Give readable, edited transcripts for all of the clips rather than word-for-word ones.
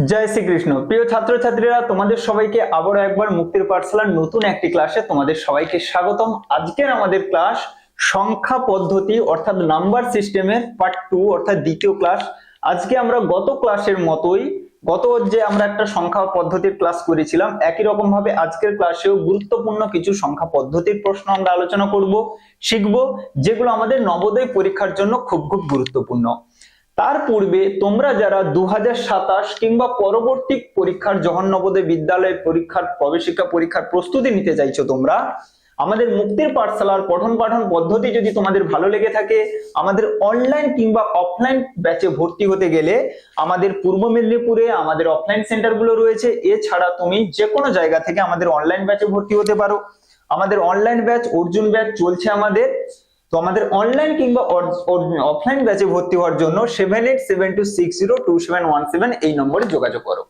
জয় শ্রীকৃষ্ণ। প্রিয় ছাত্রছাত্রীরা, তোমাদের সবাইকে আবারও একবার মুক্তির পাঠশালার নতুন একটি ক্লাসে তোমাদের সবাইকে স্বাগতম। আজকের আমাদের ক্লাস সংখ্যা পদ্ধতি অর্থাৎ নাম্বার সিস্টেমের পার্ট 2 অর্থাৎ দ্বিতীয় ক্লাস। আজকে আমরা গত ক্লাসের মতোই যে আমরা একটা সংখ্যা পদ্ধতির ক্লাস করেছিলাম, একই রকম ভাবে আজকের ক্লাসেও গুরুত্বপূর্ণ কিছু সংখ্যা পদ্ধতির প্রশ্ন আমরা আলোচনা করব, শিখব, যেগুলো আমাদের নবোদয় পরীক্ষার জন্য খুব খুব গুরুত্বপূর্ণ। তার পূর্বে তোমরা যারা 2027 কিংবা পরবর্তী পরীক্ষার জওহর নবোদয় বিদ্যালয় পরীক্ষার প্রবেশিকা পরীক্ষার প্রস্তুতি নিতে চাইছো, তোমরা আমাদের মুক্তির পাঠশালার পঠন পাঠন পদ্ধতি যদি তোমাদের ভালো লেগে থাকে, আমাদের অনলাইন কিংবা অফলাইন ব্যাচে ভর্তি হতে গেলে আমাদের পূর্ব মেদিনীপুরে আমাদের অফলাইন সেন্টারগুলো রয়েছে। এছাড়া তুমি যে কোনো জায়গা থেকে আমাদের অনলাইন ব্যাচে ভর্তি হতে পারো। আমাদের অনলাইন ব্যাচ অর্জুন ব্যাচ চলছে আমাদের। তো আমাদের অনলাইন কিংবা অফলাইন ব্যাচে ভর্তি হওয়ার জন্য 7872602717 এই নম্বরে যোগাযোগ করো।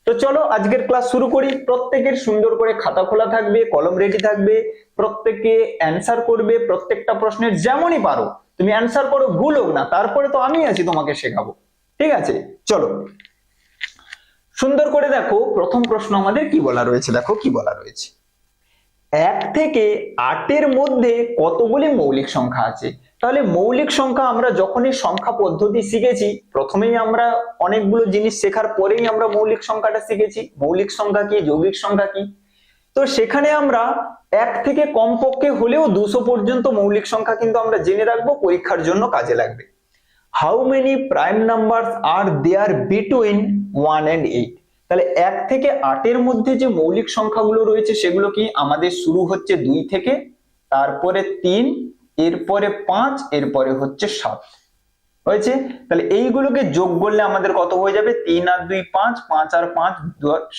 তো চলো আজকের ক্লাস শুরু করি। প্রত্যেকের সুন্দর করে খাতা খোলা থাকবে, কলম রেডি থাকবে, প্রত্যেকে অ্যানসার করবে। প্রত্যেকটা প্রশ্নের যেমনই পারো তুমি অ্যানসার করো, ভুল হোক না, তারপরে তো আমি আছি তোমাকে শেখাবো, ঠিক আছে? চলো সুন্দর করে দেখো, প্রথম প্রশ্ন আমাদের কি বলা রয়েছে, দেখো কি বলা রয়েছে। 1 থেকে 8 এর মধ্যে কতগুলি মৌলিক সংখ্যা আছে? তাহলে মৌলিক সংখ্যা আমরা যখনই সংখ্যা পদ্ধতি শিখেছি, প্রথমেই আমরা অনেকগুলো জিনিস শেখার পরেই আমরা মৌলিক সংখ্যাটা শিখেছি। মৌলিক সংখ্যা কি, যৌগিক সংখ্যা কি। তো সেখানে আমরা 1 থেকে কমপক্ষে হলেও 200 পর্যন্ত মৌলিক সংখ্যা কিন্তু আমরা জেনে রাখবো, পরীক্ষার জন্য কাজে লাগবে। How many prime numbers are there between 1 and 8? তাহলে 1 থেকে 8 এর মধ্যে যে মৌলিক সংখ্যাগুলো রয়েছে সেগুলো কি? আমাদের শুরু হচ্ছে 2 থেকে, তারপরে 3, এরপরে 5, এরপরে হচ্ছে 7 হয়েছে। তাহলে এইগুলোকে যোগ করলে আমাদের কত হয়ে যাবে? 3 আর 2 5, 5 আর 5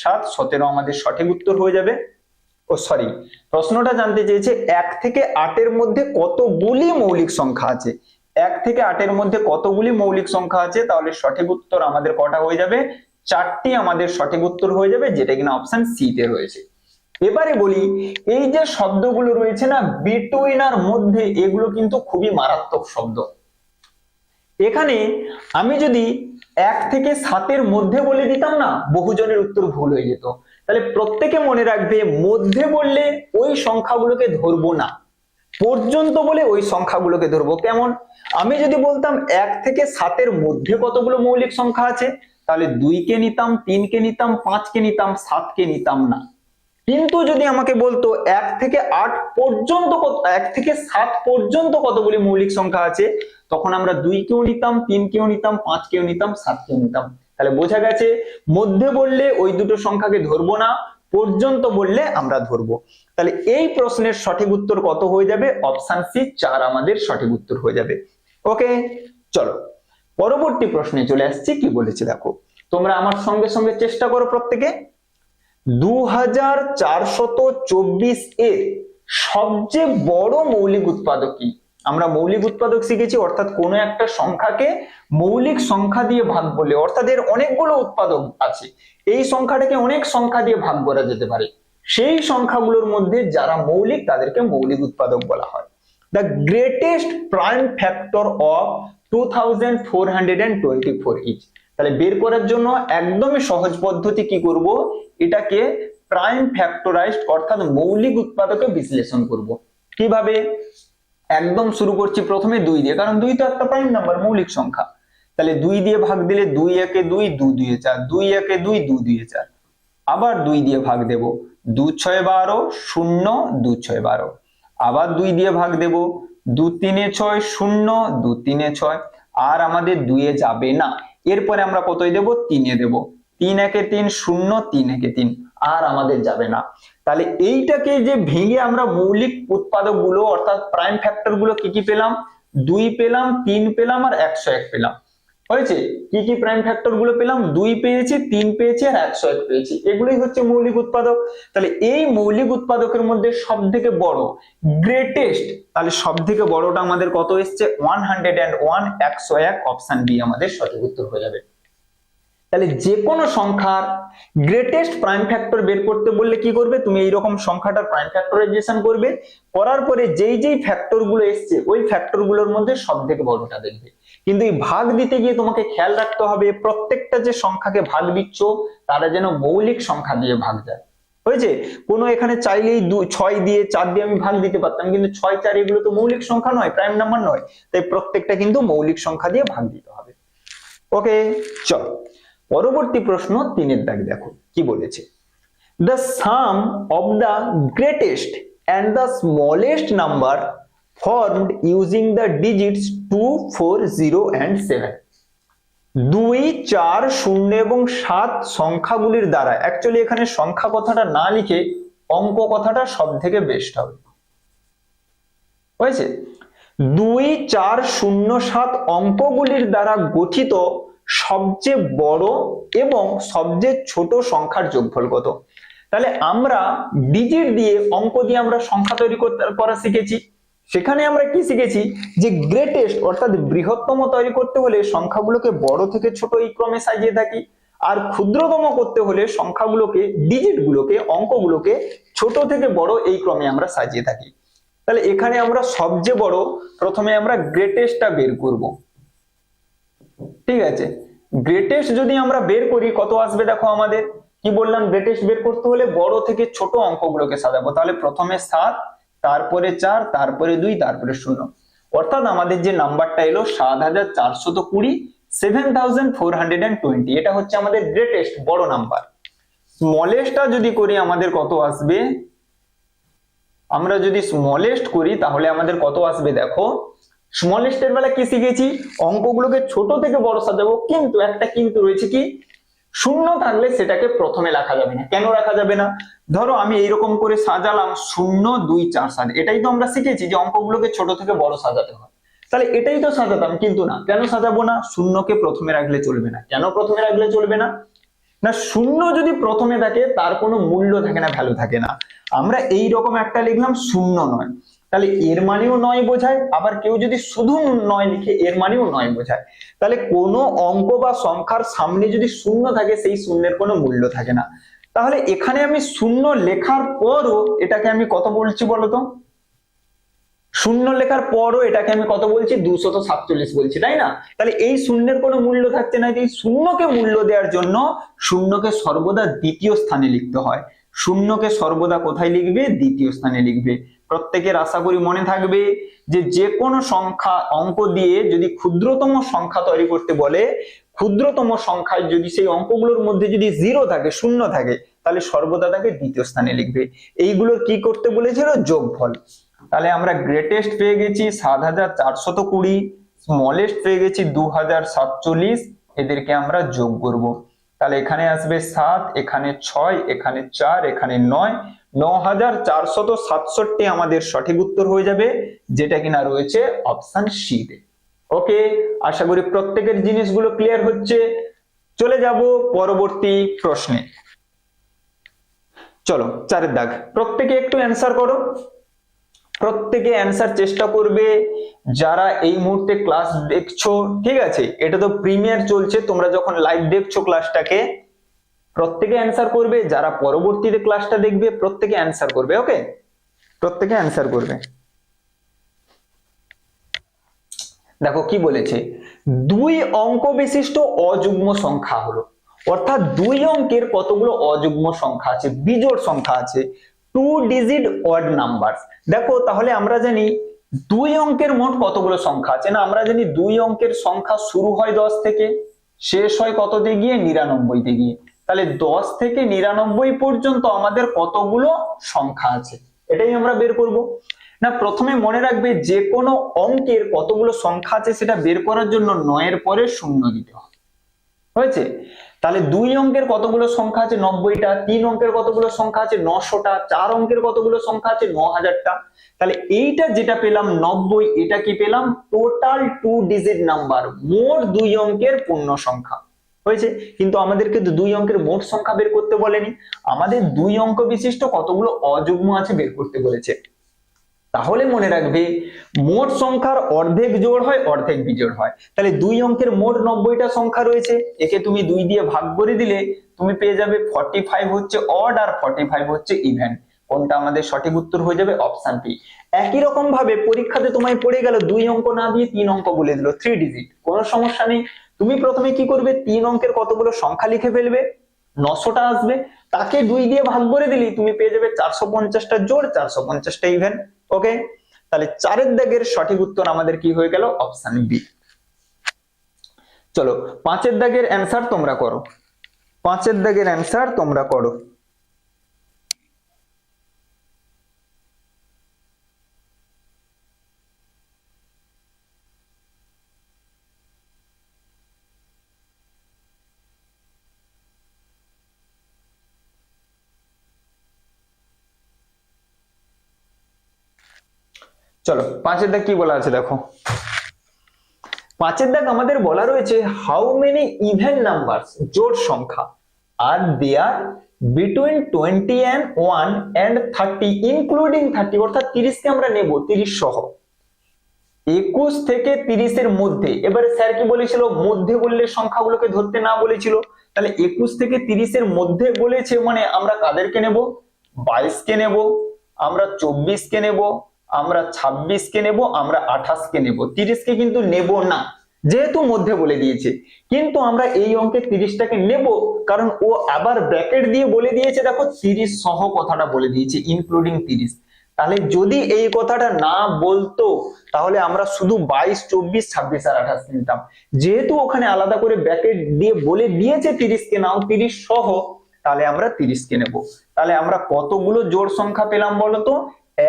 7, 17 আমাদের সঠিক উত্তর হয়ে যাবে। প্রশ্নটা জানতে চেয়েছে 1 থেকে 8 এর মধ্যে কতগুলি মৌলিক সংখ্যা আছে। 1 থেকে 8 এর মধ্যে কতগুলি মৌলিক সংখ্যা আছে? তাহলে সঠিক উত্তর আমাদের কটা হয়ে যাবে? 4টি আমাদের সঠিক উত্তর হয়ে যাবে, যেটা কিনা অপশন সি তে রয়েছে। এবারে বলি, এই যে শব্দগুলো রয়েছে না বিটুইন আর মধ্যে, এগুলো কিন্তু খুবই মারাত্মক শব্দ। এখানে আমি যদি 1 থেকে 7 এর মধ্যে বলে দিতাম না, বহুজনের উত্তর ভুল হয়ে যেত। তাহলে প্রত্যেকে মনে রাখবে, মধ্যে বললে ওই সংখ্যাগুলোকে ধরবো না, পর্যন্ত বলে ওই সংখ্যাগুলোকে ধরবো। কেমন? আমি যদি বলতাম 1 থেকে 7 এর মধ্যে কতগুলো মৌলিক সংখ্যা আছে, তাহলে 2 কে নিতাম, 3 কে নিতাম, 5 কে নিতাম, 7 কে নিতাম না। কিন্তু যদি আমাকে বলতো 1 থেকে 8 পর্যন্ত 1 থেকে 7 পর্যন্ত কতগুলি মৌলিক সংখ্যা আছে, তখন আমরা 2 কেও নিতাম, 3 কেও নিতাম, 5 কেও নিতাম, 7 কেও নিতাম। তাহলে বোঝা গেছে, মধ্যে বললে ওই দুটো সংখ্যাকে ধরবো না, পর্যন্ত বললে আমরা ধরবো। তাহলে এই প্রশ্নের সঠিক উত্তর কত হয়ে যাবে? অপশন সি 4 আমাদের সঠিক উত্তর হয়ে যাবে। ওকে, চলো পরবর্তী প্রশ্নে চলে আসছি। কি বলেছে দেখো, তোমরা আমার সঙ্গে সঙ্গে চেষ্টা করো প্রত্যেকে। 2424 এর সবচেয়ে বড় মৌলিক উৎপাদক কি? আমরা মৌলিক উৎপাদক শিখেছি, অর্থাৎ কোনো একটা সংখ্যাকে মৌলিক সংখ্যা দিয়ে ভাগ করলে, অর্থাৎ এর অনেকগুলো উৎপাদক আছে, এই সংখ্যাটাকে অনেক সংখ্যা দিয়ে ভাগ করা যেতে পারে। সেই সংখ্যাগুলোর মধ্যে যারা মৌলিক তাদেরকে মৌলিক উৎপাদক বলা হয়। The greatest prime factor of 2424 is. তাহলে বের করার জন্য একদমই সহজ পদ্ধতি কি করব, এটাকে প্রাইম ফ্যাক্টরাইজড অর্থাৎ মৌলিক উৎপাদকে বিশ্লেষণ করব। কিভাবে? একদম শুরু করছি প্রথমে 2 দিয়ে, কারণ 2 তো একটা প্রাইম নাম্বার, মৌলিক সংখ্যা। তাহলে 2 দিয়ে ভাগ দিলে 2 একে 2, 2 দুয়ে 4, 2 একে 2, 2 দুয়ে 4। আবার 2 দিয়ে ভাগ দেব, 2 6 12, 0 2 6 12। আবার 2 দিয়ে ভাগ দেব, 2 3 6, 0 2 3 6। আর আমাদের 2 এ যাবে না, এরপরে আমরা কতই দেব? 3 এ দেব। 3 একে 3, 0 3 একে 3, আর আমাদের যাবে না। তাহলে এইটাকে যে ভেঙে আমরা মৌলিক উৎপাদক গুলো অর্থাৎ প্রাইম ফ্যাক্টর গুলো কি কি পেলাম? 2 পেলাম, 3 পেলাম আর 101 পেলাম। হয়েছে? কি কি প্রাইম ফ্যাক্টর গুলো পেলাম? 2 পেয়েছি, 3 পেয়েছি আর 101 পেয়েছি। এগুলোই হচ্ছে মৌলিক উৎপাদক। তাহলে এই মৌলিক উৎপাদকের মধ্যে সব থেকে বড়, গ্রেটেস্ট, তাহলে সব থেকে বড়টা আমাদের কত এসছে? 101, 101। অপশন বি আমাদের সঠিক উত্তর হয়ে যাবে। তাহলে যে কোনো সংখ্যার গ্রেটেস্ট প্রাইম ফ্যাক্টর বের করতে বললে কি করবে? তুমি এইরকম সংখ্যাটার প্রাইম ফ্যাক্টরাইজেশন করবে, করার পরে যেই যেই ফ্যাক্টর গুলো এসছে ওই ফ্যাক্টর গুলোর মধ্যে সব থেকে বড়টা দেখবে। কিন্তু এই ভাগ দিতে গিয়ে তোমাকে খেয়াল রাখতে হবে প্রত্যেকটা যে সংখ্যাকে ভাগ দিচ্ছ তারা যেন মৌলিক সংখ্যা দিয়ে ভাগ যায়। হয়েছে? কোনো এখানে চাইলেই 6 দিয়ে 4 দিয়ে আমি ভাগ দিতে পারতাম, কিন্তু 6 4 এগুলো তো মৌলিক সংখ্যা নয়, প্রাইম নাম্বার নয়, তাই প্রত্যেকটা কিন্তু মৌলিক সংখ্যা দিয়ে ভাগ দিতে হবে। ওকে, চলো পরবর্তী প্রশ্ন 3 দাগ দেখো কি বলেছে। The sum of the greatest and the smallest number formed using the digits 2, 4, 0 and 7. 2, 4, 0 এবং 7 সংখ্যাগুলির দ্বারা, অ্যাকচুয়ালি এখানে সংখ্যা কথাটা না লিখে অঙ্ক কথাটা সব থেকে বেস্ট হবে। হয়েছে? 2, 4, 0, 7 অঙ্কগুলির দ্বারা গঠিত সবচেয়ে বড় এবং সবচেয়ে ছোট সংখ্যার যোগফল কত? তাহলে আমরা ডিজিট দিয়ে অঙ্ক দিয়ে আমরা সংখ্যা তৈরি করা শিখেছি। সেখানে আমরা কি শিখেছি যে গ্রেটেস্ট অর্থাৎ বৃহত্তম তৈরি করতে হলে সংখ্যাগুলোকে বড় থেকে ছোট এই ক্রমে সাজিয়ে থাকি, আর ক্ষুদ্রতম করতে হলে সংখ্যাগুলোকে ডিজিটগুলোকে অঙ্কগুলোকে ছোট থেকে বড় এই ক্রমে আমরা সাজিয়ে থাকি। তাহলে এখানে আমরা সবচেয়ে বড় প্রথমে আমরা গ্রেটেস্টটা বের করব। ঠিক আছে, গ্রেটেস্ট যদি আমরা বের করি কত আসবে দেখো, আমাদের কি বললাম, গ্রেটেস্ট বের করতে হলে বড় থেকে ছোট অঙ্কগুলোকে সাজাবো। তাহলে প্রথমে 7, তারপরে 4, তারপরে 2, তারপরে 0, অর্থাৎ আমাদের যে নাম্বারটা এলো 7420, 7420, এটা হচ্ছে আমাদের গ্রেটেস্ট বড় নাম্বার। স্মলেস্টটা যদি করি আমাদের কত আসবে, আমরা যদি স্মলেস্ট করি তাহলে আমাদের কত আসবে দেখো। স্মলেস্টের বেলা কি শিখেছি, অঙ্কগুলোকে ছোট থেকে বড় সাজাবো, কিন্তু একটা কিন্তু রয়েছে, কি শূন্য থাকলে সেটাকে প্রথমে রাখা যাবে না। কেন রাখা যাবে না? ধরো আমি এইরকম করে সাজালাম 0, 2, 4, 7, এটাই তো আমরা শিখেছি যে অঙ্কগুলোকে ছোট থেকে বড় সাজাতে হয়। তাহলে এটাই তো সাজাতাম, কিন্তু না, কেন সাজাবো না? শূন্যকে প্রথমে রাখলে চলবে না। কেন প্রথমে রাখলে চলবে না? না, শূন্য যদি প্রথমে থাকে তার কোনো মূল্য থাকে না, ভ্যালু থাকে না। আমরা এই রকম একটা লিখলাম 0 নয়, তাহলে এর মানেও 9 বোঝায়। আবার কেউ যদি শুধু 9 লিখে এর মানেও 9 বোঝায়। তাহলে কোনো অঙ্ক বা সংখ্যার সামনে যদি 0 থাকে সেই শূন্যের কোনো মূল্য থাকে না। তাহলে এখানে আমি 0 লেখার পরও এটাকে আমি কত বলছি বলতো? 0 লেখার পরও এটাকে আমি কত বলছি? 247 বলছি, তাই না? তাহলে এই শূন্যের কোনো মূল্য থাকছে না। এই শূন্যকে মূল্য দেওয়ার জন্য শূন্যকে সর্বদা দ্বিতীয় স্থানে লিখতে হয়। শূন্যকে সর্বদা কোথায় লিখবে? দ্বিতীয় স্থানে লিখবে। প্রত্যেকের আশা করি মনে থাকবে যে কোনো সংখ্যা অঙ্ক দিয়ে যদি ক্ষুদ্রতম সংখ্যা তৈরি করতে বলে, ক্ষুদ্রতম সংখ্যায় যদি সেই অঙ্কগুলোর মধ্যে যদি 0 থাকে, শূন্য থাকে, তাহলে সর্বদা তাকে দ্বিতীয় স্থানে লিখবে। এইগুলোর কি করতে বলেছিল? যোগফল। তাহলে আমরা গ্রেটেস্ট পেয়ে গেছি 7420, স্মলেস্ট পেয়ে গেছি 2047, এদেরকে আমরা যোগ করব। তাহলে এখানে আসবে 7, এখানে 6, এখানে 4, এখানে 9, 9467 আমাদের সঠিক উত্তর হয়ে যাবে, যেটা কিনা রয়েছে অপশন সি তে। ওকে, আশা করি প্রত্যেকের জিনিসগুলো ক্লিয়ার হচ্ছে। চলে যাব পরবর্তী প্রশ্নে। চলো 4 দাগ, প্রত্যেকে একটু অ্যান্সার করো। প্রত্যেকে অ্যান্সার চেষ্টা করবে যারা এই মুহূর্তে ক্লাস দেখছো। ঠিক আছে, এটা তো প্রিমিয়ার চলছে, তোমরা যখন লাইভ দেখছো ক্লাসটাকে প্রত্যেকে অ্যান্সার করবে। যারা পরবর্তীতে ক্লাসটা দেখবে প্রত্যেকে অ্যান্সার করবে। ওকে, প্রত্যেকে অ্যান্সার করবে। দেখো কি বলেছে, 2 অঙ্ক বিশিষ্ট অযুগ্ম সংখ্যা হলো, অর্থাৎ 2 অঙ্কের কতগুলো অযুগ্ম সংখ্যা আছে, বিজোড় সংখ্যা আছে, 2 ডিজিট অড নাম্বারস। দেখো তাহলে আমরা জানি 2 অঙ্কের মোট কতগুলো সংখ্যা আছে, না আমরা জানি 2 অঙ্কের সংখ্যা শুরু হয় 10 থেকে, শেষ হয় কততে গিয়ে? 99 তে গিয়ে। তাহলে 10 থেকে 99 পর্যন্ত আমাদের কতগুলো সংখ্যা আছে এটাই আমরা বের করব। না, প্রথমে মনে রাখবে যে কোনো অঙ্কের কতগুলো সংখ্যা আছে সেটা বের করার জন্য 9 এর পরে 0 দিতে হবে। হয়েছে? তাহলে 2 অঙ্কের কতগুলো সংখ্যা আছে? 90টা। 3 অঙ্কের কতগুলো সংখ্যা আছে? 900টা। 4 অঙ্কের কতগুলো সংখ্যা আছে? 9000টা। তাহলে এইটা যেটা পেলাম 90, এটা কি পেলাম? টোটাল 2 ডিজিট নাম্বার, মোট 2 অঙ্কের পূর্ণ সংখ্যা। হয়েছে? কিন্তু আমাদেরকে 2 অঙ্কের মোট সংখ্যা বের করতে বলেনি, আমাদের 2 অঙ্ক বিশিষ্ট কতগুলো অযুগ্ম আছে বের করতে বলেছে। তাহলে মনে রাখবে মোট সংখ্যার অর্ধেক জোড় হয়, অর্ধেক বিজোড় হয়। তাহলে 2 অঙ্কের মোট 90টা সংখ্যা রয়েছে, একে তুমি 2 দিয়ে ভাগ করে দিলে তুমি পেয়ে যাবে 45 হচ্ছে অড আর 45 হচ্ছে ইভেন। কোনটা আমাদের সঠিক উত্তর হয়ে যাবে? Option B. একই রকম ভাবে পরীক্ষাতে তোমায় পড়ে গেল 2 অঙ্ক না দিয়ে 3 অঙ্ক বলে দিল 3 ডিজিট, কোনো সমস্যা নেই। তুমি প্রথমে কি করবে? 3 অঙ্কের কতগুলো সংখ্যা লিখে ফেলবে, 900টা আসবে, তাকে 2 দিয়ে ভাগ করে দিলেই তুমি পেয়ে যাবে 450টা জোড়, 450টা ইভেন। ওকে, তাহলে 4 দাগের সঠিক উত্তর আমাদের কি হয়ে গেল? Option B. চলো 5 দাগের অ্যান্সার তোমরা করো, 5 দাগের অ্যান্সার তোমরা করো। চলো 5 দাগ কি বলা আছে দেখো। 5 দাগ আমাদের বলা রয়েছে হাউ মেনি ইভেন নাম্বারস, জোড় সংখ্যা, আর there between 20 and 1 and 30 including 30, অর্থাৎ 30 কে আমরা নেব 30 সহ, 21 থেকে 30 এর মধ্যে। এবারে স্যার কি বলেছিল? মধ্যে বললে সংখ্যাগুলোকে ধরতে না বলেছিল, তাহলে 21 থেকে 30 এর মধ্যে বলেছে মানে আমরা কাদেরকে নেব? 22 কে নেব, আমরা 24 কে নেব, আমরা 26 কে নেব, আমরা 28 কে নেব, 30 কে কিন্তু নেব না, যেহেতু মধ্যে বলে দিয়েছে। কিন্তু আমরা এই অঙ্কে 30টাকে নেব, কারণ ও আবার ব্র্যাকেট দিয়ে বলে দিয়েছে, দেখো 30 সহ কথাটা বলে দিয়েছে, ইনক্লুডিং 30। তাহলে যদি এই কথাটা না বলতো তাহলে আমরা শুধু 22, 24, 26 আর 28 নিতাম। যেহেতু ওখানে আলাদা করে ব্র্যাকেট দিয়ে বলে দিয়েছে 30 কে নাও, 30 সহ, তাহলে আমরা 30 কে নেব। তাহলে আমরা কতগুলো জোড় সংখ্যা পেলাম বলতো?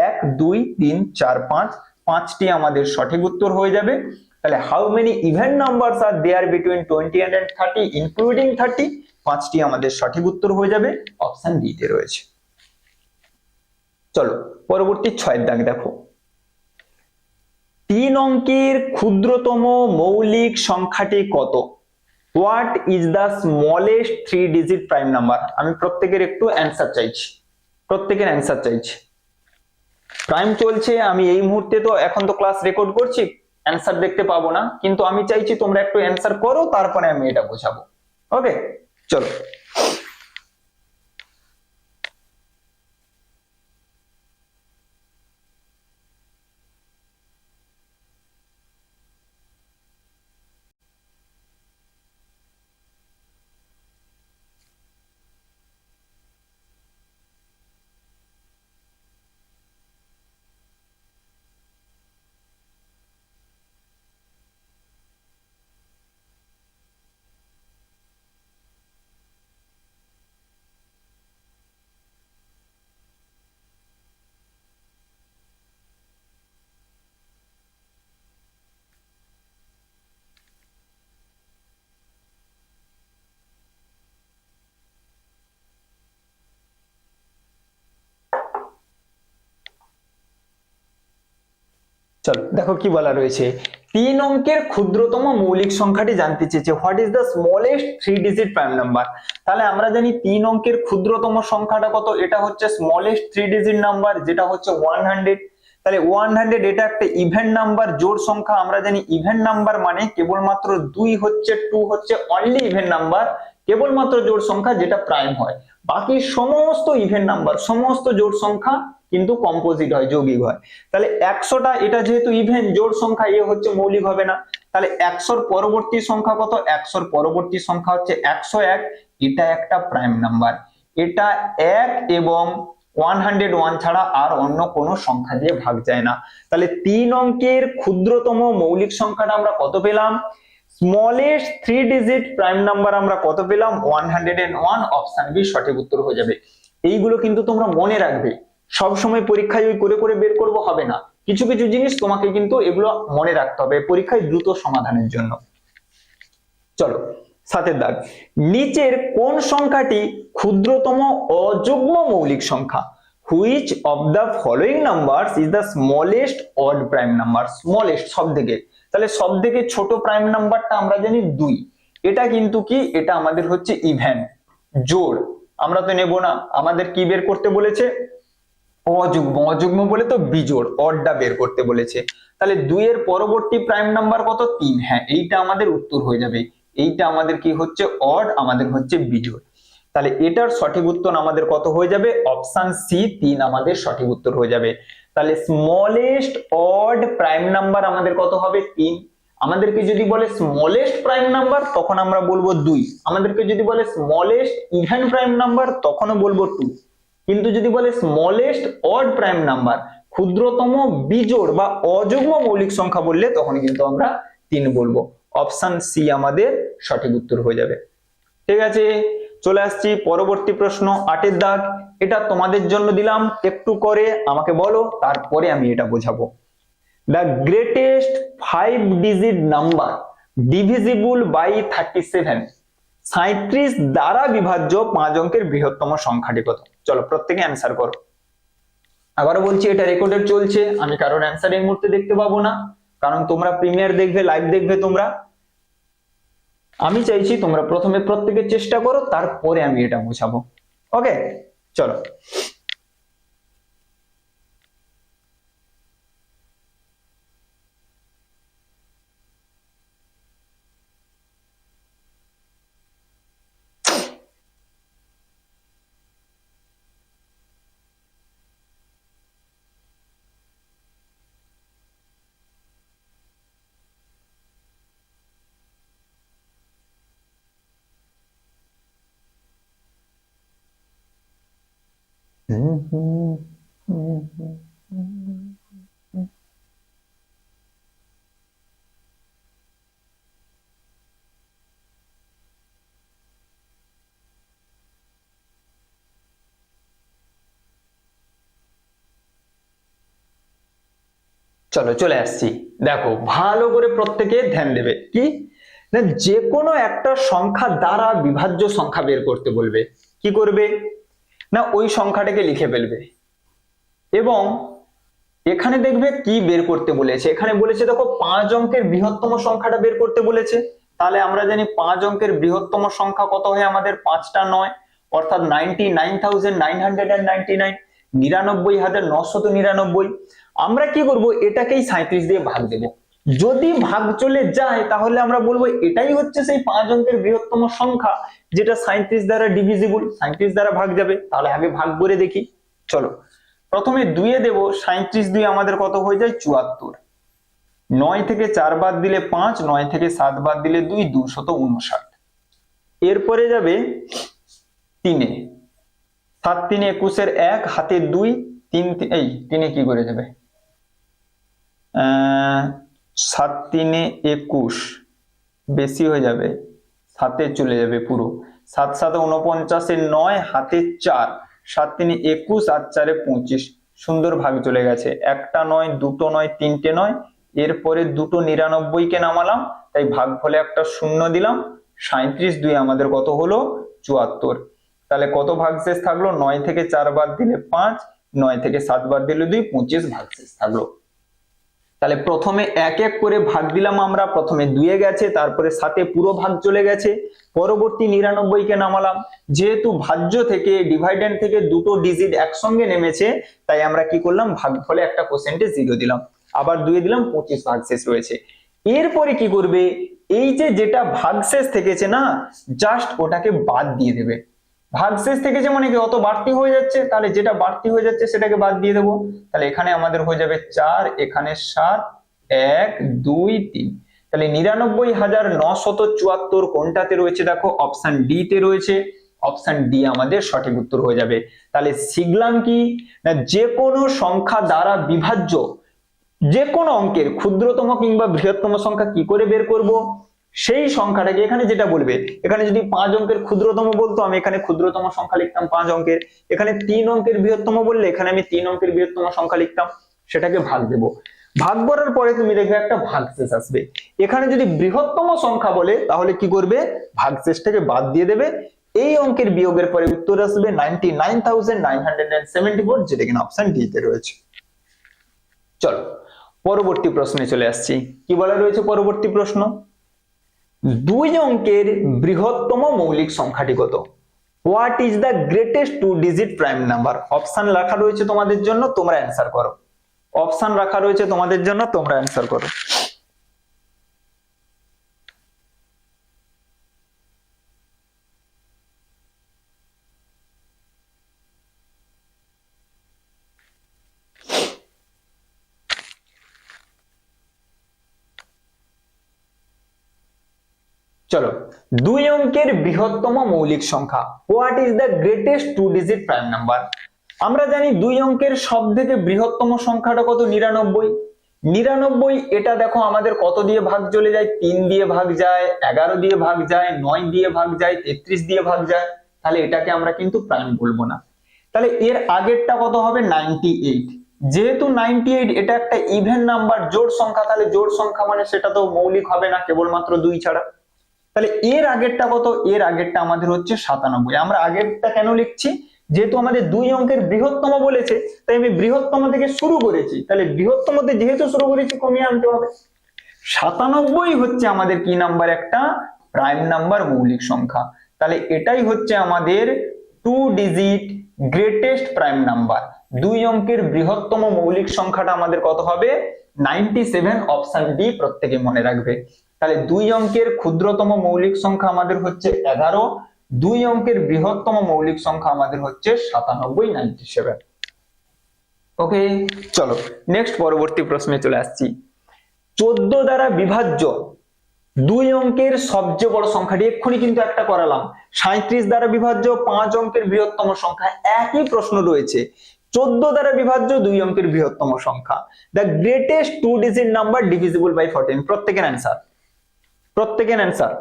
1, 2, 3, 4, 5, 5টি আমাদের সঠিক উত্তর হয়ে যাবে। তাহলে how many even numbers are there between 20 and 30 including 30, 5টি আমাদের সঠিক উত্তর হয়ে যাবে, অপশন ডি তে রয়েছে। চলো পরবর্তী 6 দাগ দেখো। 3 অঙ্কের ক্ষুদ্রতম মৌলিক সংখ্যাটি কত? What is the smallest 3 digit prime number? আমি প্রত্যেকের একটু অ্যান্সার চাইছি, প্রত্যেকের অ্যান্সার চাইছি। প্রাইম চলছে, আমি এই মুহূর্তে তো এখন তো ক্লাস রেকর্ড করছি, অ্যান্সার দেখতে পাবো না, কিন্তু আমি চাইছি তোমরা একটু অ্যান্সার করো, তারপরে আমি এটা বোঝাবো। ওকে, চলো চলো দেখো কি বলা রয়েছে। 3 অঙ্কের ক্ষুদ্রতম মৌলিক সংখ্যাটি জানতে চেয়েছে, what is the smallest 3 digit prime number. তাহলে আমরা জানি 3 অঙ্কের ক্ষুদ্রতম সংখ্যাটা কত? এটা হচ্ছে স্মলেস্ট 3 ডিজিট নাম্বার, যেটা হচ্ছে 100। তাহলে 100 এটা একটা ইভেন নাম্বার, জোড় সংখ্যা। আমরা জানি ইভেন নাম্বার মানে কেবলমাত্র 2 হচ্ছে, 2 হচ্ছে অনলি ইভেন নাম্বার, কেবলমাত্র জোড় সংখ্যা যেটা প্রাইম হয়। বাকি সমস্ত ইভেন নাম্বার, সমস্ত জোড় সংখ্যা কিন্তু কম্পোজিট হয়, যৌগিক হয়। তাহলে 100টা এটা যেহেতু ইভেন জোড় সংখ্যা, এ হচ্ছে মৌলিক হবে না। তাহলে 100র পরবর্তী সংখ্যা কত? 100র পরবর্তী সংখ্যা হচ্ছে 101, এটা একটা প্রাইম নাম্বার। এটা 1 এবং 101 ছাড়া আর অন্য কোনো সংখ্যা দিয়ে ভাগ যায় না। তাহলে 3 অঙ্কের ক্ষুদ্রতম মৌলিক সংখ্যাটা আমরা কত পেলাম? স্মলেস্ট 3 ডিজিট প্রাইম নাম্বার আমরা কত পেলাম? 101, অপশন বি সঠিক উত্তর হয়ে যাবে। এইগুলো কিন্তু তোমরা মনে রাখবে, সব সময় পরীক্ষায় ওই করে করে বের করবো হবে না, কিছু কিছু জিনিস তোমাকে কিন্তু এগুলো মনে রাখতে হবে পরীক্ষায় দ্রুত সমাধানের জন্য। চলো 7 দাগ। নিচের কোন সংখ্যাটি ক্ষুদ্রতম অযুগ্ম মৌলিক সংখ্যা? Which of the following numbers is the smallest odd prime number? Smallest সবথেকে, তাহলে সবথেকে ছোট প্রাইম নাম্বারটা আমরা জানি 2। এটা কিন্তু কি? এটা আমাদের হচ্ছে ইভেন, জোড়, আমরা তো নেব না, আমাদের কি বের করতে বলেছে? অযুগ্ম। অযুগ্ম বলে তো বিজোড়, অডটা বের করতে বলেছে। তাহলে 2 এর পরবর্তী প্রাইম নাম্বার কত? 3। হ্যাঁ, এইটা আমাদের উত্তর হয়ে যাবে। এইটা আমাদের কি হচ্ছে? অড, আমাদের হচ্ছে বিজোড়। তাহলে এটার সঠিক উত্তর আমাদের কত হয়ে যাবে? অপশন সি 3 আমাদের সঠিক উত্তর হয়ে যাবে। তাহলে স্মলেস্ট অড প্রাইম নাম্বার আমাদের কত হবে? 3। আমাদেরকে যদি বলে স্মলেস্ট প্রাইম নাম্বার তখন আমরা বলবো 2। আমাদেরকে যদি বলে স্মলেস্ট ইভেন প্রাইম নাম্বার তখনও বলবো 2। কিন্তু যদি বলে স্মলেস্ট অড প্রাইম নাম্বার, ক্ষুদ্রতম বিজোড় বা অযুগ্ম মৌলিক সংখ্যা বললে তখন কিন্তু আমরা 3 বলবো। অপশন সি আমাদের সঠিক উত্তর হয়ে যাবে। ঠিক আছে, চলে আসছি পরবর্তী প্রশ্ন 8 দাগ। এটা তোমাদের জন্য দিলাম, একটু করে আমাকে বলো, তারপরে আমি এটা বোঝাবো। The greatest 5-digit number divisible by 37, 37 দ্বারা বিভাজ্য 5 অঙ্কের বৃহত্তম সংখ্যাটি কত? চলো প্রত্যেকে অ্যান্সার করো। আবারও বলছি, এটা রেকর্ডেড চলছে, আমি কারোর অ্যান্সার এই মুহূর্তে দেখতে পাবো না, কারণ তোমরা প্রিমিয়ার দেখবে, লাইভ দেখবে তোমরা। আমি চাইছি তোমরা প্রথমে প্রত্যেকে চেষ্টা করো, তারপরে আমি এটা বোঝাবো। ওকে, চলো। চলো চলে আসছি, দেখো ভালো করে প্রত্যেকে ধ্যান দেবে। কি না, যে কোনো একটা সংখ্যা দ্বারা বিভাজ্য সংখ্যা বের করতে বলবে। কি করবে না, ওই সংখ্যাটাকে লিখে ফেলবে এবং এখানে দেখবে কি বের করতে বলেছে। এখানে বলেছে দেখো 5 অঙ্কের বৃহত্তম সংখ্যাটা বের করতে বলেছে। তাহলে আমরা জানি 5 অঙ্কের বৃহত্তম সংখ্যা কত হয় আমাদের? 5টা 9, অর্থাৎ 99,999, 99,999। আমরা কি করব, এটাকেই 37 দিয়ে ভাগ দেব। যদি ভাগ চলে যায় তাহলে আমরা বলবো এটাই হচ্ছে সেই 5 অঙ্কের বৃহত্তম সংখ্যা যেটা 37 দ্বারা ডিভিজিবল, 37 দ্বারা ভাগ যাবে। তাহলে আগে ভাগ করে দেখি। চলো প্রথমে 2 এ দেব, 37 2 আমাদের কত হয়ে যায়? 74। 9 থেকে 4 বাদ দিলে 5, 9 থেকে 7 বাদ দিলে 2, 259। এরপরে যাবে 3 এ, 7 3 21 এর 1, হাতে 2, 3 এই 3 এ কি করে যাবে? 7 3 21 বেশি হয়ে যাবে, 7 এ চলে যাবে পুরো। 7 7 49 এর 9, হাতে 4, 7 3 21 আর 4 25। সুন্দর ভাগ চলে গেছে। একটা 9, দুটো 9, তিনটে 9। এরপরে দুটো 99 কে নামালাম, তাই ভাগ ফলে একটা শূন্য দিলাম। 37 2 আমাদের কত হলো? 74। তাহলে কত ভাগশেষ থাকলো? 9 থেকে 4 বাদ দিলে 5, 9 থেকে 7 বাদ দিলে 2, 25 ভাগশেষ থাকলো। তাহলে প্রথমে এক এক করে ভাগ দিলাম আমরা। প্রথমে 2 এ গেছে, তারপরে 7 এ পুরো ভাগ চলে গেছে, পরবর্তী 99 কে নামালাম। যেহেতু ভাজ্য থেকে, ডিভাইডেন্ড থেকে দুটো ডিজিট একসঙ্গে নেমেছে, তাই আমরা কি করলাম, ভাগফলে একটা পার্সেন্টেজ 0 দিলাম, আবার 2 এ দিলাম, 25 ভাগশেষ রয়েছে। এরপরে কি করবে, এই যে যেটা ভাগশেষ থেকেছে না, জাস্ট ওটাকে বাদ দিয়ে দেবে। ভাগশেষ থেকেছে মানে কি, অত বাড়তি হয়ে যাচ্ছে, তাহলে যেটা বাড়তি হয়ে যাচ্ছে সেটাকে বাদ দিয়ে দেবো। তাহলে এখানে আমাদের হয়ে যাবে 4, এখানে 7, 1 2 3। তাহলে 99,974 কোনটাতে রয়েছে? দেখো অপশন ডি তে রয়েছে। অপশন ডি আমাদের সঠিক উত্তর হয়ে যাবে। তাহলে শিখলাম কি না, যে কোনো সংখ্যা দ্বারা বিভাজ্য যে কোনো অঙ্কের ক্ষুদ্রতম কিংবা বৃহত্তম সংখ্যা কি করে বের করব, সেই সংখ্যাটাকে এখানে যেটা বলবে, এখানে যদি 5 অঙ্কের ক্ষুদ্রতম বলতো, আমি এখানে ক্ষুদ্রতম সংখ্যা লিখতাম 5 অঙ্কের। এখানে 3 অঙ্কের বৃহত্তম বললে এখানে আমি 3 অঙ্কের বৃহত্তম সংখ্যা লিখতাম। সেটাকে ভাগ দেব, ভাগ করার পরে তুমি দেখবে একটা ভাগশেষ আসবে। এখানে যদি বৃহত্তম সংখ্যা বলে তাহলে কি করবে, ভাগশেষটাকে বাদ দিয়ে দেবে। এই অঙ্কের বিয়োগের পরে উত্তর আসবে 99,974, যেটা কিনা অপশন ডি তে রয়েছে। চলো পরবর্তী প্রশ্নে চলে আসছি। কি বলা রয়েছে পরবর্তী প্রশ্ন? 2 অঙ্কের বৃহত্তম মৌলিক সংখ্যাটি কত? What is the greatest 2 digit prime number? Option রাখা রয়েছে তোমাদের জন্য, তোমরা অ্যান্সার করো। অপশন রাখা রয়েছে তোমাদের জন্য, তোমরা অ্যান্সার করো। চলো, 2 অঙ্কের বৃহত্তম মৌলিক সংখ্যা, what is the greatest 2 digit prime number. আমরা জানি 2 অঙ্কের সবথেকে বৃহত্তম সংখ্যাটা কত, 99। 99, এটা দেখো আমাদের কত দিয়ে ভাগ চলে যায়, 3 দিয়ে ভাগ যায়, 11 দিয়ে ভাগ যায়, 9 দিয়ে ভাগ যায়, 33 দিয়ে ভাগ যায়, তাহলে এটাকে আমরা কিন্তু প্রাইম বলবো না। তাহলে এর আগেরটা কত হবে, 98। যেহেতু 98 এটা একটা ইভেন নাম্বার, জোড় সংখ্যা, তাহলে জোড় সংখ্যা মানে সেটা তো মৌলিক হবে না কেবলমাত্র 2 ছাড়া। তাহলে এর আগেরটা কত, এর আগেরটা আমাদের হচ্ছে 97। আমরা আগেরটা কেন লিখছি, যেহেতু আমাদের 2 অঙ্কের বৃহত্তম বলেছে, তাই আমি বৃহত্তম থেকে শুরু করেছি, তাহলে বৃহত্তমতে যেহেতু শুরু করেছি কমিয়ে আনতে হবে। 97 হচ্ছে আমাদের কি নাম্বার, একটা প্রাইম নাম্বার, মৌলিক সংখ্যা। তাহলে এটাই হচ্ছে আমাদের 2 ডিজিট গ্রেটেস্ট প্রাইম নাম্বার। 2 অঙ্কের বৃহত্তম মৌলিক সংখ্যাটা আমাদের কত হবে, 97। অপশন ডি প্রত্যেকে মনে রাখবে। তাহলে 2 অঙ্কের ক্ষুদ্রতম মৌলিক সংখ্যা আমাদের হচ্ছে 11, 2 অঙ্কের বৃহত্তম মৌলিক সংখ্যা আমাদের হচ্ছে 97, 97। ওকে, চলো নেক্সট পরবর্তী প্রশ্নে চলে আসছি। 14 দ্বারা বিভাজ্য 2 অঙ্কের সবচেয়ে বড় সংখ্যাটি, এক্ষুনি কিন্তু একটা করালাম। 37 দ্বারা বিভাজ্য 5 অঙ্কের বৃহত্তম সংখ্যা, একই প্রশ্ন রয়েছে। 14 দ্বারা বিভাজ্য 2 অঙ্কের বৃহত্তম সংখ্যা, the greatest 2 digit number divisible by 14। প্রত্যেকের অ্যান্সার, প্রত্যেকের অ্যান্সার।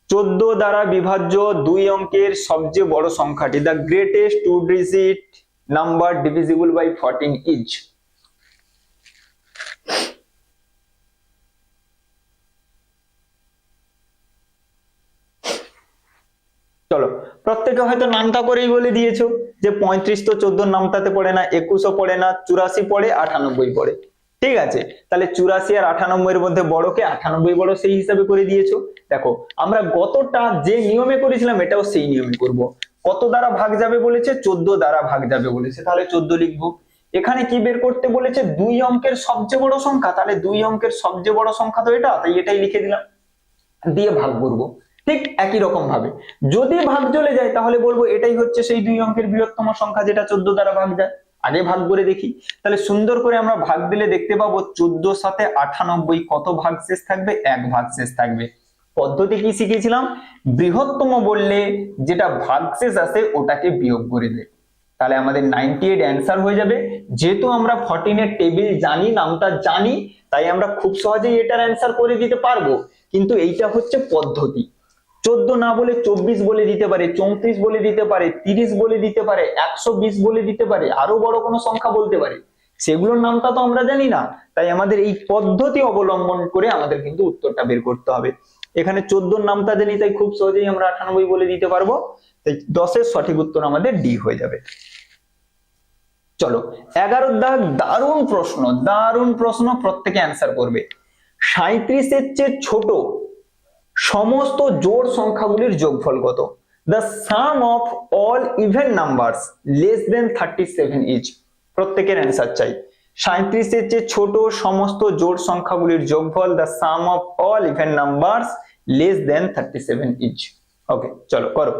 14 দ্বারা বিভাজ্য 2 অঙ্কের সবচেয়ে বড় সংখ্যাটি, the greatest 2 digit number divisible by 14 is. চলো, প্রত্যেকে হয়তো নামটা করেই বলে দিয়েছো যে 35 তো 14 নামটাতে পড়ে না, 21ও পড়ে না, 84 পড়ে, 98 পড়ে। ঠিক আছে, তাহলে 84 আর 98 এর মধ্যে বড়কে 98 বড়, সেই হিসাবে করে দিয়েছো। দেখো আমরা গতটা যে নিয়মে করেছিলাম এটাও সেই নিয়মে করব। কত দ্বারা ভাগ যাবে বলেছে, 14 দ্বারা ভাগ যাবে বলেছে, তাহলে 14 লিখবো। এখানে কি বের করতে বলেছে, 2 অঙ্কের সবচেয়ে বড় সংখ্যা, তাহলে 2 অঙ্কের সবচেয়ে বড় সংখ্যা তো এটা, তাই এটাই লিখে দিলাম, দিয়ে ভাগ করব। ঠিক একই রকম ভাবে যদি ভাগ চলে যায় তাহলে বলবো এটাই হচ্ছে সেই 2 অঙ্কের বৃহত্তম সংখ্যা যেটা 14 দ্বারা ভাগ যায়। আগে ভাগ করে দেখি, তাহলে সুন্দর করে আমরা ভাগ দিলে দেখতে পাবো 14 সাথে 98 কত ভাগ শেষ থাকবে, 1 ভাগ শেষ থাকবে। পদ্ধতি কি শিখেছিলাম, বৃহত্তম বললে যেটা ভাগ শেষ আসে ওটাকে বিয়োগ করে দে, তাহলে আমাদের 98 অ্যান্সার হয়ে যাবে। যেহেতু আমরা 14 এর টেবিল জানি, নামটা জানি, তাই আমরা খুব সহজেই এটার অ্যান্সার করে দিতে পারবো। কিন্তু এইটা হচ্ছে পদ্ধতি, 14 না বলে 24 বলে দিতে পারে, 34 বলে দিতে পারে, 30 বলে দিতে পারে, 120 বলে দিতে পারে, আরো বড় কোনো সংখ্যা বলতে পারে, সেগুলোর নামটা তো আমরা জানি না। তাই আমাদের এই পদ্ধতি অবলম্বন করে আমাদের কিন্তু উত্তরটা বের করতে হবে। এখানে 14 নামটা জানি, তাই খুব সহজেই আমরা 98 বলে দিতে পারবো। তাই 10 এর সঠিক উত্তর আমাদের ডি হয়ে যাবে। চলো 11 দাগ, দারুণ প্রশ্ন, দারুণ প্রশ্ন, প্রত্যেকে অ্যান্সার করবে। 37 এর চেয়ে ছোট সমস্ত জোড় সংখ্যাগুলির যোগফল কত, the sum of all even numbers less than 37 is। প্রত্যেকের অ্যান্সার চাই। 37 এর চেয়ে ছোট সমস্ত জোড় সংখ্যাগুলির যোগফল, the sum of all even numbers less than 37 is। ওকে, চলো করো,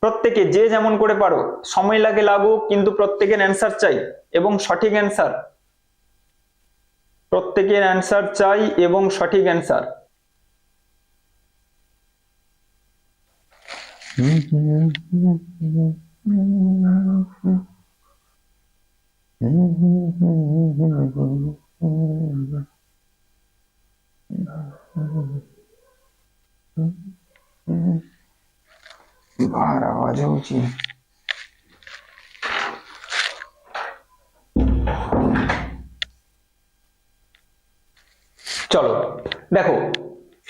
প্রত্যেকে যে যেমন করে পারো, সময় লাগে লাগুক, কিন্তু প্রত্যেকের অ্যান্সার চাই এবং সঠিক অ্যান্সার, প্রত্যেকের অ্যান্সার চাই এবং সঠিক অ্যান্সার। बाहर आवाज होची। চলো দেখো,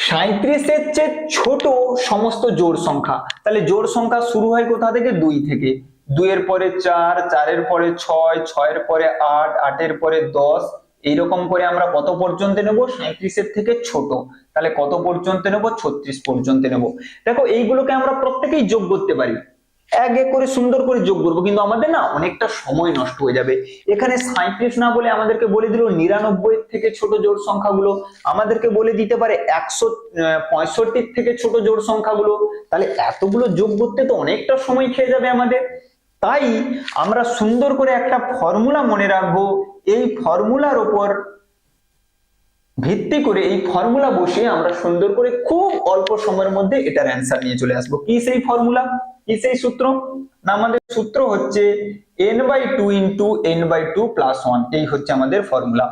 37 এর চেয়ে ছোট সমস্ত জোড় সংখ্যা, তাহলে জোড় সংখ্যা শুরু হয় কোথা থেকে, 2 থেকে। 2 এর পরে 4, 4 এর পরে 6, 6 এর পরে 8, 8 এর পরে 10, এইরকম করে আমরা কত পর্যন্ত নেব, 37 এর থেকে ছোট, তাহলে কত পর্যন্ত নেব, 36 পর্যন্ত নেব। দেখো এইগুলোকে আমরা প্রত্যেকেই যোগ করতে পারি, এক এক করে সুন্দর করে যোগ করবো, কিন্তু আমাদের না অনেকটা সময় নষ্ট হয়ে যাবে। এখানে 37 না বলে আমাদেরকে বলে দিল 99 এর থেকে ছোট জোড় সংখ্যাগুলো, আমাদেরকে বলে দিতে পারে 165 থেকে ছোট জোড় সংখ্যাগুলো, তাহলে এতগুলো যোগ করতে তো অনেকটা সময় খেয়ে যাবে আমাদের। তাই আমরা সুন্দর করে একটা ফর্মুলা মনে রাখবো, এই ফর্মুলার উপর ভিত্তি করে এই ফর্মুলা বসিয়ে আমরা সুন্দর করে খুব অল্প সময়ের মধ্যে এটার অ্যান্সার নিয়ে চলে আসবো। কি সেই ফর্মুলা, কি সেই সূত্র? না আমাদের সূত্র হচ্ছে n/2 ইন্টু n/2 প্লাস 1। এই হচ্ছে আমাদের formula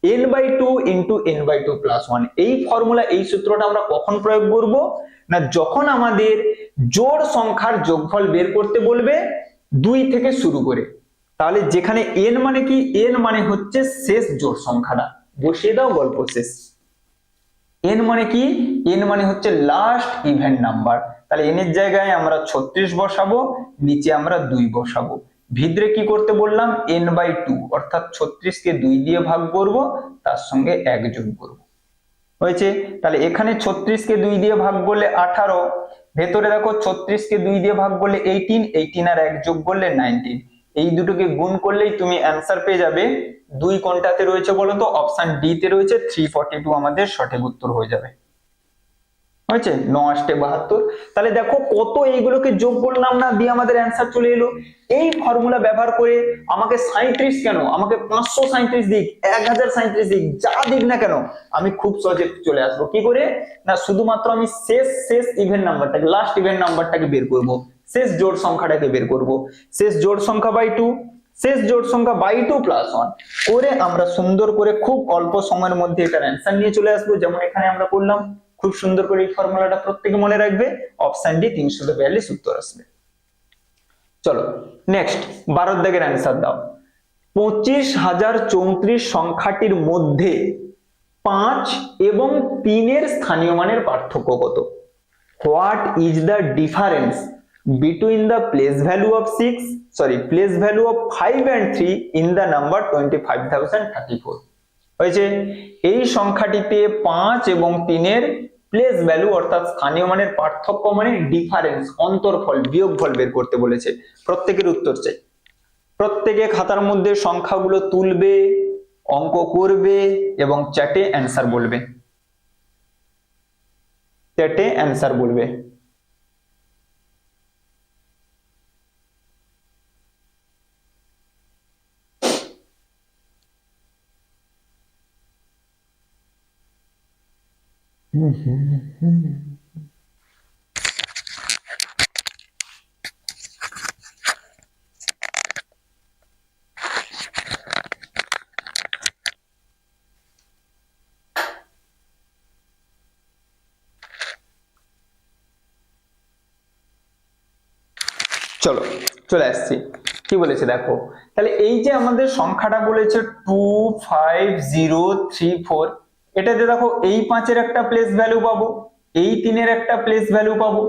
n/2 into n/2 plus 1। এই ফর্মুলা, এই সূত্রটা আমরা কখন প্রয়োগ করব? না যখন আমাদের জোড় সংখ্যার যোগফল বের করতে বলবে 2 থেকে শুরু করে। তাহলে যেখানে n মানে কি, n মানে হচ্ছে শেষ জোড় সংখ্যাটা, বসিয়ে দাও গল্প শেষ। n মানে কি, n মানে হচ্ছে লাস্ট ইভেন নাম্বার। তাহলে n এর জায়গায় আমরা 36 বসাবো, নিচে আমরা 2 বসাবো। ভিতরে কি করতে বললাম, n/2 অর্থাৎ 36 কে 2 দিয়ে ভাগ করব, তার সঙ্গে 1 যোগ করব। হয়েছে? তাহলে এখানে 36 কে 2 দিয়ে ভাগ করলে 18, ভেতরে দেখো 36 কে 2 দিয়ে ভাগ করলে 18, 18 আর 1 যোগ করলে 19। এই দুটোকে গুণ করলেই তুমি অ্যান্সার পেয়ে যাবে। 2 কোনটাতে রয়েছে বলো তো? অপশন ডি তে রয়েছে, 342 আমাদের সঠিক উত্তর হয়ে যাবে। হয়েছে? 9×8=72। তাহলে দেখো কত এইগুলোকে যোগ করলাম না, দিয়ে আমাদের অ্যান্সার চলে এলো। এই ফর্মুলা ব্যবহার করে আমাকে 37 কেন, আমাকে 537 দিক, 1037 দিক, যা দিক না কেন, আমি খুব সহজে চলে আসবো। কি করে? না শুধুমাত্র আমি শেষ ইভেন নাম্বারটাকে, লাস্ট ইভেন নাম্বারটাকে বের করব, শেষ জোড় সংখ্যাটাকে বের করব। শেষ জোড় সংখ্যা বাই 2, শেষ জোড় সংখ্যা বাই 2 প্লাস 1 করে আমরা সুন্দর করে খুব অল্প সময়ের মধ্যে এটার অ্যান্সার নিয়ে চলে আসবো। যেমন এখানে আমরা করলাম, খুব সুন্দর করে এই ফর্মুলাটা প্রত্যেকে মনে রাখবে। অপশন ডি 342 উত্তর আসবে। চলো নেক্সট 12 দাগের অ্যান্সার দাও। 25,034 সংখ্যাটির মধ্যে 5 এবং 3 এর স্থানীয় মানের পার্থক্য কত? What is the difference between the place value of 5 and 3 in the number 25,034? হয়েছে? এই সংখ্যাটিতে 5 এবং 3 এর প্লেস ভ্যালু অর্থাৎ স্থানীয় মানের পার্থক্য মানে ডিফারেন্স, অন্তরফল, বিয়োগফল বের করতে বলেছে। প্রত্যেকের উত্তর চাই। প্রত্যেকে খাতার মধ্যে সংখ্যাগুলো তুলবে, অঙ্ক করবে এবং চ্যাটে অ্যান্সার বলবে। চ্যাটে অ্যান্সার বলবে। চলো চলে আসছি। কি বলেছে দেখো, তাহলে এই যে আমাদের সংখ্যাটা বলেছে 25034, এটাতে দেখো এই 5 এর একটা প্লেস ভ্যালু পাবো, এই 3 এর একটা প্লেস ভ্যালু পাবো।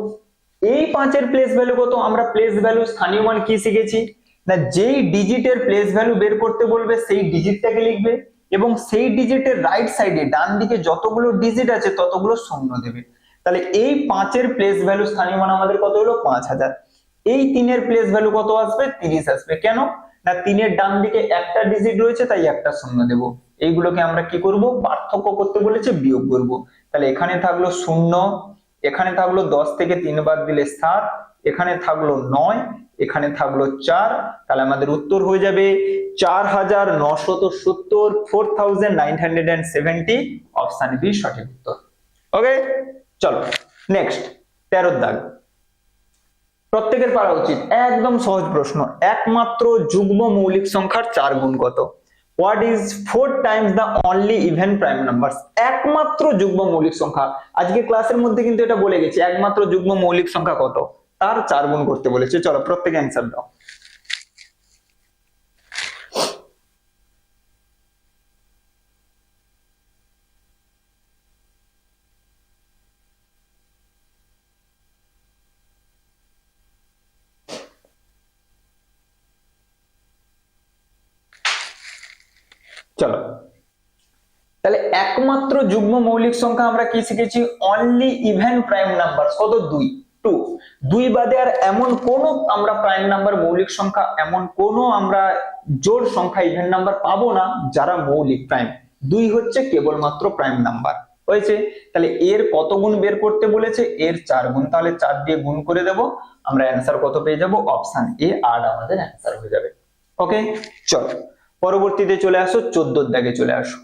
এই 5 এর প্লেস ভ্যালু কত? আমরা প্লেস ভ্যালু স্থানীয় মান কি শিখেছি? না যেই ডিজিটের প্লেস ভ্যালু বের করতে বলবে সেই ডিজিটটাকে লিখবে এবং সেই ডিজিটের রাইট সাইডে ডান দিকে যতগুলো ডিজিট আছে ততগুলো শূন্য দেবে। তাহলে এই 5 এর প্লেস ভ্যালু স্থানীয় মান আমাদের কত হলো? 5000। এই 3 এর প্লেস ভ্যালু কত আসবে? 30 আসবে। কেন? না 3 এর ডান দিকে একটা ডিজিট রয়েছে তাই একটা শূন্য দেব। এইগুলোকে আমরা কি করব? পার্থক্য করতে বলেছে, বিয়োগ করব। তাহলে এখানে থাকলো 0, এখানে থাকলো 10 থেকে 3 বাদ দিলে 7, এখানে থাকলো 9, এখানে থাকলো 4। তাহলে আমাদের উত্তর হয়ে যাবে 4970, 4970। অপশন বি সঠিক উত্তর। ওকে চলো নেক্সট 13 দাগ। প্রত্যেকের পারা উচিত, একদম সহজ প্রশ্ন। একমাত্র যুগ্ম মৌলিক সংখ্যার 4 গুণ কত? What is 4 Times the only even prime numbers? একমাত্র যুগ্ম মৌলিক সংখ্যা, আজকে ক্লাসের মধ্যে কিন্তু এটা বলে গেছি, একমাত্র যুগ্ম মৌলিক সংখ্যা কত, তার 4 গুণ করতে বলেছে। চলো প্রত্যেকে অ্যান্সার দাও। চলো তাহলে একমাত্র যুগ্ম মৌলিক সংখ্যা আমরা কি শিখেছি? অনলি ইভেন প্রাইম নাম্বার কত? 2। 2 বাদে আর এমন কোন আমরা প্রাইম নাম্বার, মৌলিক সংখ্যা, এমন কোন আমরা জোড় সংখ্যা ইভেন নাম্বার পাবো না যারা মৌলিক প্রাইম। 2 হচ্ছে কেবলমাত্র প্রাইম নাম্বার। হয়েছে? তাহলে এর কত গুণ বের করতে বলেছে? এর 4 গুণ। তাহলে 4 দিয়ে গুণ করে দেব, আমরা অ্যান্সার কত পেয়ে যাব? অপশন এ 8 আমাদের অ্যান্সার হয়ে যাবে। ওকে চলো পরবর্তীতে চলে আসো, 14 দাগে চলে আসো।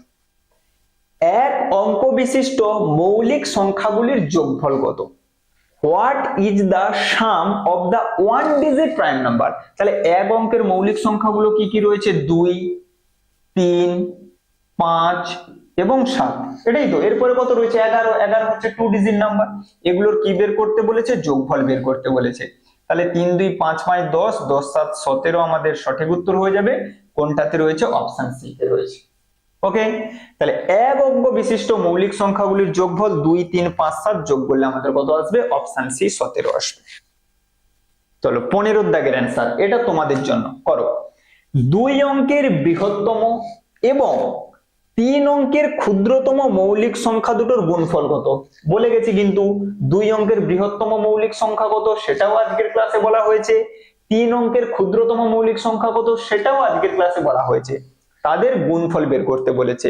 এক অঙ্ক বিশিষ্ট মৌলিক সংখ্যাগুলির যোগফল কত? What is the some of the one digit prime number. তাহলে এক অঙ্কের মৌলিক সংখ্যাগুলো কি কি রয়েছে? 2, 3, 5 এবং 7। এটাই তো। এরপরে কত রয়েছে? 11। 11 হচ্ছে 2 ডিজিট নাম্বার। এগুলোর কি বের করতে বলেছে? যোগফল বের করতে বলেছে। তাহলে 3, 2, 5, 5, 10, 10, 7, 17 আমাদের সঠিক উত্তর হয়ে যাবে। কোনটাতে রয়েছে? অপশন সি তে রয়েছে। ওকে, তাহলে এক অঙ্ক বিশিষ্ট মৌলিক সংখ্যাগুলির যোগফল 2, 3, 5, 7 যোগ করলে আমাদের কত আসবে? অপশন সি 17 আসবে। চলো 15 দাগের অ্যান্সার, এটা তোমাদের জন্য। করো, 2 অঙ্কের বৃহত্তম এবং 3 অঙ্কের ক্ষুদ্রতম মৌলিক সংখ্যা দুটোর গুণফল কত? বলে গেছি কিন্তু 2 অঙ্কের বৃহত্তম মৌলিক সংখ্যা কত সেটাও আজকের ক্লাসে বলা হয়েছে, 3 অঙ্কের ক্ষুদ্রতম মৌলিক সংখ্যা কত সেটাও আজকের ক্লাসে বলা হয়েছে। তাদের গুণফল বের করতে বলেছে।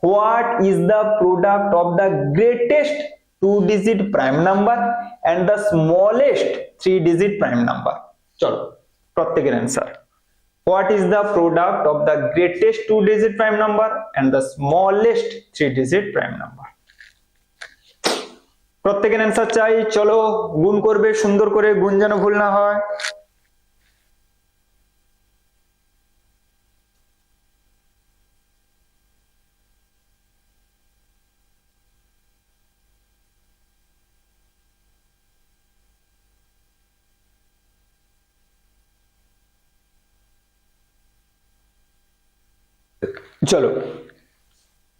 What is the product of the greatest 2 digit prime number and the smallest 3 digit prime number? চলো প্রত্যেকের answer. What is the product of the greatest 2 digit prime number and the smallest 3 digit prime number? প্রত্যেকের answer চাই। চলো গুণ করবে সুন্দর করে, গুণ যেন ভুল না হয়। চলো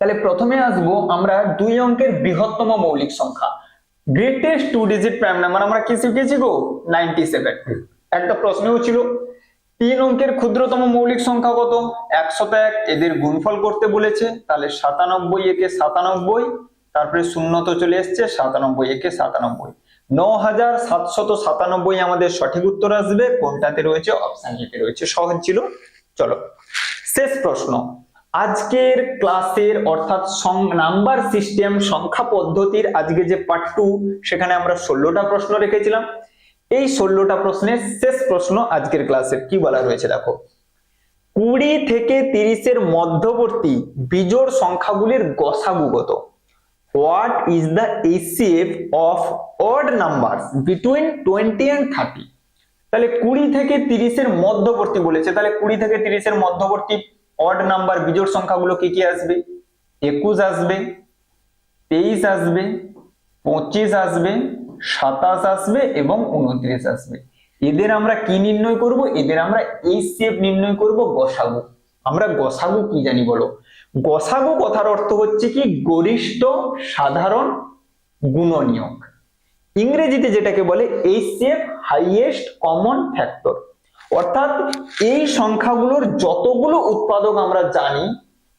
তাহলে প্রথমে আসবো আমরা 2 অঙ্কের বৃহত্তম মৌলিক সংখ্যা, গ্রেটেস্ট 2 ডিজিট প্রাইম নাম্বার। আমরা কি শিখেছি গো? 97। একটা প্রশ্নও ছিল 3 অঙ্কের ক্ষুদ্রতম মৌলিক সংখ্যা কত? 101। এদের গুণফল করতে বলেছে। তাহলে 97 একে 97, তারপরে শূন্য তো চলে এসছে, 97 একে 97, 9797 আমাদের সঠিক উত্তর আসবে। কোনটাতে রয়েছে? অপশন এতে রয়েছে। সহজ ছিল। চলো শেষ প্রশ্ন আজকের ক্লাসের, অর্থাৎ নাম্বার সিস্টেম সংখ্যা পদ্ধতির আজকে যে পার্ট 2, সেখানে আমরা 16টা প্রশ্ন রেখেছিলাম। এই 16টা প্রশ্নের শেষ প্রশ্ন আজকের ক্লাসের কি বলা রয়েছে দেখো। 20 থেকে 30 এর মধ্যবর্তী বিজোড় সংখ্যাগুলির গসাগু কত? What is the HCF of odd numbers between 20 and 30? তাহলে 20 থেকে 30 এর মধ্যবর্তী বলেছে। তাহলে 20 থেকে 30 এর মধ্যবর্তী অড নাম্বার বিজোড় সংখ্যাগুলো কি কি আসবে? 21 আসবে, 23 আসবে, 25 আসবে, 27 আসবে এবং 29 আসবে। এদের আমরা কি নির্ণয় করব? এদের আমরা HCF নির্ণয় করব, গসাগু। আমরা গসাগু কি জানি বলো? গসাগু কথার অর্থ হচ্ছে কি? গরিষ্ঠ সাধারণ গুণনীয়ক। ইংরেজিতে যেটাকে বলে HCF, হাইয়েস্ট কমন ফ্যাক্টর। অর্থাৎ এই সংখ্যাগুলোর যতগুলো উৎপাদক আমরা জানি,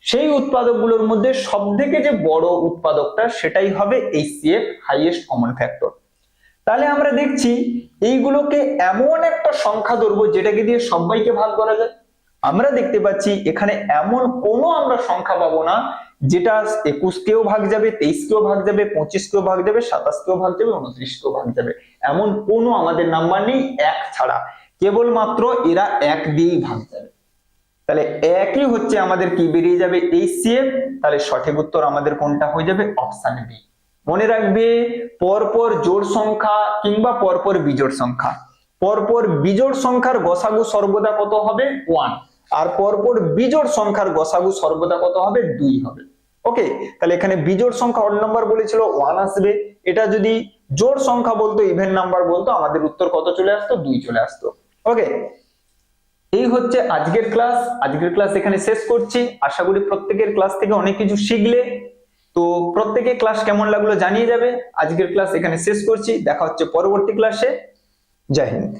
সেই উৎপাদকগুলোর মধ্যে সবথেকে যে বড় উৎপাদকটা সেটাই হবে HCF, হাইয়েস্ট কমন ফ্যাক্টর। তাহলে আমরা দেখছি এইগুলোকে এমন একটা সংখ্যা ধরবো যেটাকে দিয়ে সবাইকে ভাগ করা যায়। আমরা দেখতে পাচ্ছি এখানে এমন কোনো আমরা সংখ্যা পাবো না যেটা 21 কেও ভাগ যাবে, 23 কেও ভাগ যাবে, 25 কেও ভাগ যাবে, 27 কেও ভাগ যাবে, 29 কেও ভাগ যাবে। এমন কোনো আমাদের নাম্বার নেই এক ছাড়া, কেবলমাত্র এরা এক দিয়েই ভাগ যাবে। তাহলে একই হচ্ছে আমাদের কি বেরিয়ে যাবে? HCF। তাহলে সঠিক উত্তর আমাদের কোনটা হয়ে যাবে? Option B. মনে রাখবে, পরপর জোড় সংখ্যা কিংবা পরপর বিজোড় সংখ্যা, পরপর বিজোড় সংখ্যার গসাগু সর্বদা কত হবে? 1। আর পরপর বিজোড় সংখ্যার গসাগু সর্বদা কত হবে? 2 হবে। ওকে, তাহলে এখানে বিজোড় সংখ্যা অড নাম্বার বলেছিল 1 আসবে। এটা যদি জোড় সংখ্যা বলতো, ইভেন নাম্বার বলতো, আমাদের উত্তর কত চলে আসতো? 2 চলে আসতো। ওকে, এই হচ্ছে আজকের ক্লাস। আজকের ক্লাস এখানে শেষ করছি। আশা করি প্রত্যেকের ক্লাস থেকে অনেক কিছু শিখলে। তো প্রত্যেকে ক্লাস কেমন লাগলো জানিয়ে যাবে। আজকের ক্লাস এখানে শেষ করছি। দেখা হচ্ছে পরবর্তী ক্লাসে। জয় হিন্দ।